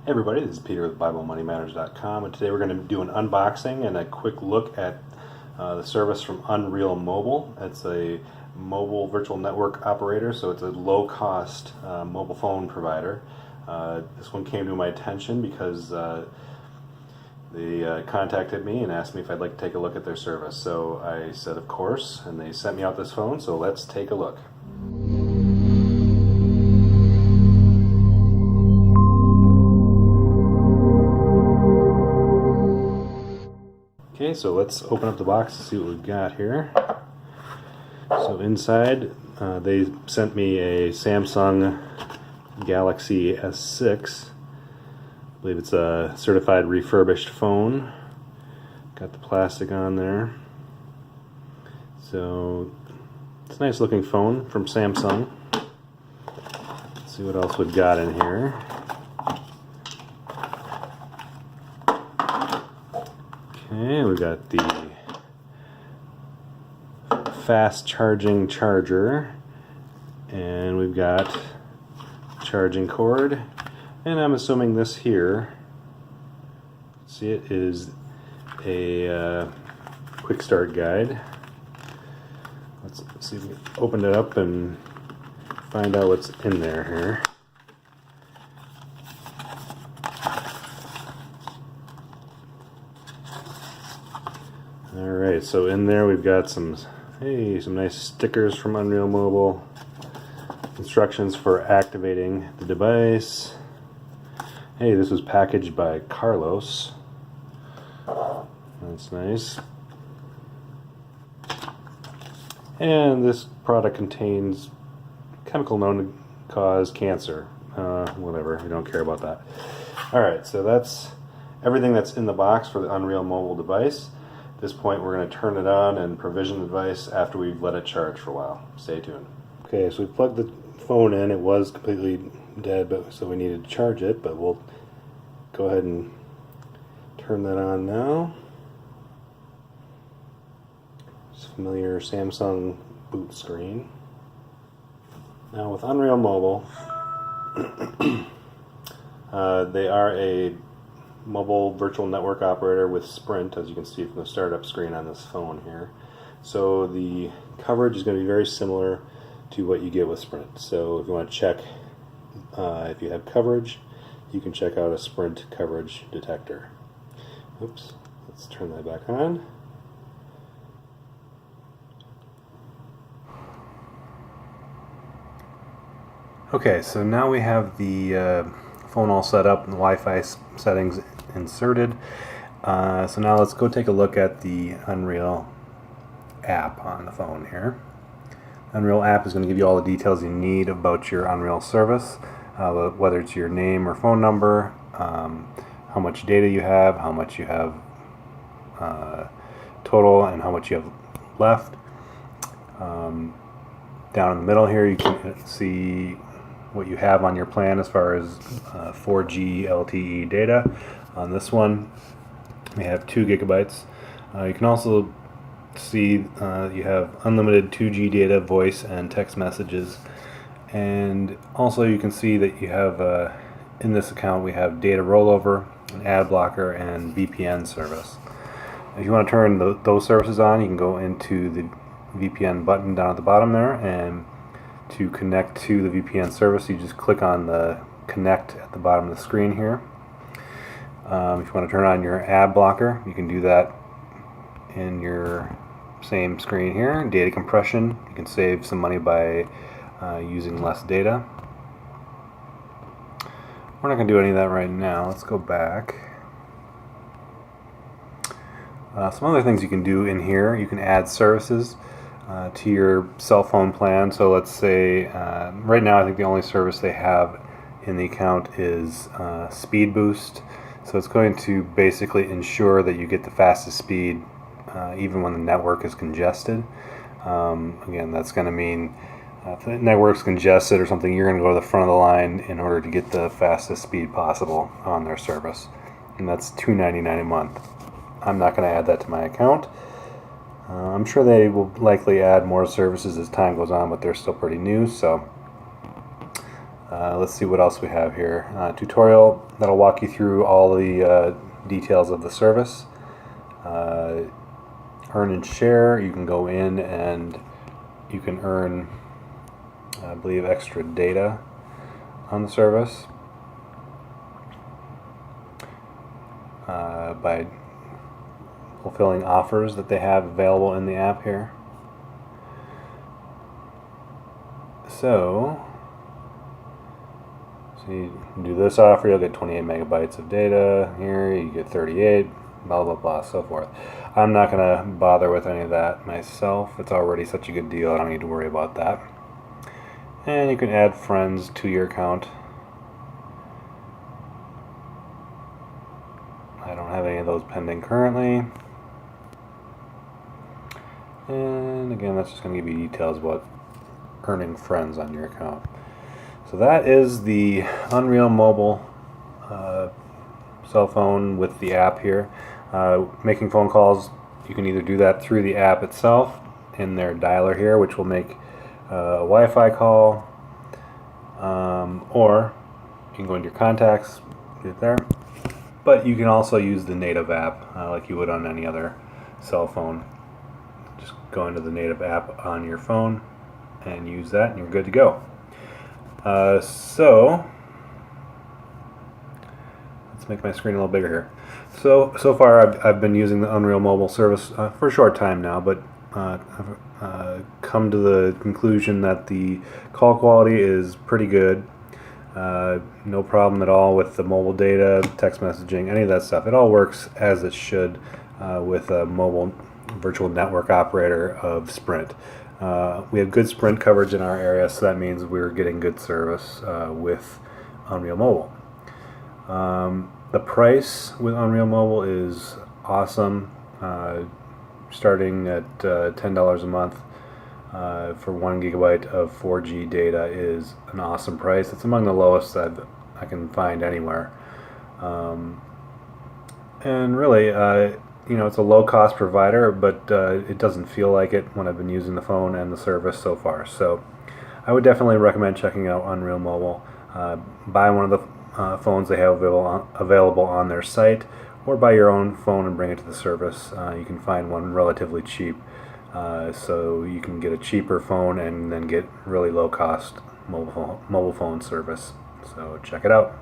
Hey everybody, this is Peter with BibleMoneyMatters.com, and today we're going to do an unboxing and a quick look at the service from Unreal Mobile. It's a mobile virtual network operator, so it's a low-cost mobile phone provider. This one came to my attention because they contacted me and asked me if I'd like to take a look at their service. So I said of course, and they sent me out this phone, so let's take a look. Okay, so let's open up the box and see what we've got here. So inside, they sent me a Samsung Galaxy S6. I believe it's a certified refurbished phone. Got the plastic on there. So it's a nice looking phone from Samsung. Let's see what else we've got in here. Okay, we've got the fast charging charger, and we've got charging cord, and I'm assuming this here, see, it is a quick start guide. Let's see if we can open it up and find out what's in there here. Alright, so in there we've got some nice stickers from Unreal Mobile, instructions for activating the device. Hey, this was packaged by Carlos. That's nice. And this product contains chemical known to cause cancer. Whatever, we don't care about that. Alright, so that's everything that's in the box for the Unreal Mobile device. At this point, we're going to turn it on and provision the device after we've let it charge for a while. Stay tuned. Okay, so we plugged the phone in. It was completely dead, so we needed to charge it, but we'll go ahead and turn that on now. It's a familiar Samsung boot screen. Now with Unreal Mobile, they are a mobile virtual network operator with Sprint, as you can see from the startup screen on this phone here. So the coverage is going to be very similar to what you get with Sprint. So if you want to check if you have coverage, you can check out a Sprint coverage detector. Oops, let's turn that back on. Okay, so now we have the phone all set up and the Wi-Fi settings inserted. So now let's go take a look at the Unreal app on the phone here. Unreal app is going to give you all the details you need about your Unreal service, whether it's your name or phone number, how much data you have, how much you have total, and how much you have left. Down in the middle here you can see what you have on your plan as far as 4G LTE data. On this one we have 2 gigabytes. You can also see you have unlimited 2G data, voice and text messages, and also you can see that you have in this account we have data rollover, an ad blocker, and VPN service. If you want to turn those services on, you can go into the VPN button down at the bottom there, and to connect to the VPN service you just click on the connect at the bottom of the screen here. If you want to turn on your ad blocker, you can do that in your same screen here. Data compression, you can save some money by using less data. We're not going to do any of that right now. Let's go back. Some other things you can do in here, you can add services to your cell phone plan. So let's say right now I think the only service they have in the account is Speed Boost. So it's going to basically ensure that you get the fastest speed even when the network is congested. Again, that's going to mean if the network's congested or something, you're going to go to the front of the line in order to get the fastest speed possible on their service. And that's $2.99 a month. I'm not going to add that to my account. I'm sure they will likely add more services as time goes on, but they're still pretty new, so Let's see what else we have here. Tutorial that'll walk you through all the details of the service. Earn and share. You can go in and you can earn, I believe, extra data on the service by fulfilling offers that they have available in the app here. So you do this offer, you'll get 28 megabytes of data. Here you get 38, blah blah blah, so forth. I'm not going to bother with any of that myself. It's already such a good deal, I don't need to worry about that. And you can add friends to your account. I don't have any of those pending currently. And again, that's just going to give you details about earning friends on your account. So that is the Unreal Mobile cell phone with the app here. Making phone calls, you can either do that through the app itself in their dialer here, which will make a Wi-Fi call, or you can go into your contacts, get it there. But you can also use the native app like you would on any other cell phone. Just go into the native app on your phone and use that, and you're good to go. So let's make my screen a little bigger here. So far I've been using the Unreal Mobile service for a short time now, but I've come to the conclusion that the call quality is pretty good. No problem at all with the mobile data, text messaging, any of that stuff. It all works as it should with a mobile virtual network operator of Sprint. We have good Sprint coverage in our area, so that means we're getting good service with Unreal Mobile. The price with Unreal Mobile is awesome, starting at $10 a month for 1 gigabyte of 4G data is an awesome price. It's among the lowest that I can find anywhere. And really, it's a low-cost provider, but it doesn't feel like it when I've been using the phone and the service so far. So I would definitely recommend checking out Unreal Mobile. Buy one of the phones they have available on their site, or buy your own phone and bring it to the service. You can find one relatively cheap, so you can get a cheaper phone and then get really low-cost mobile phone service. So check it out.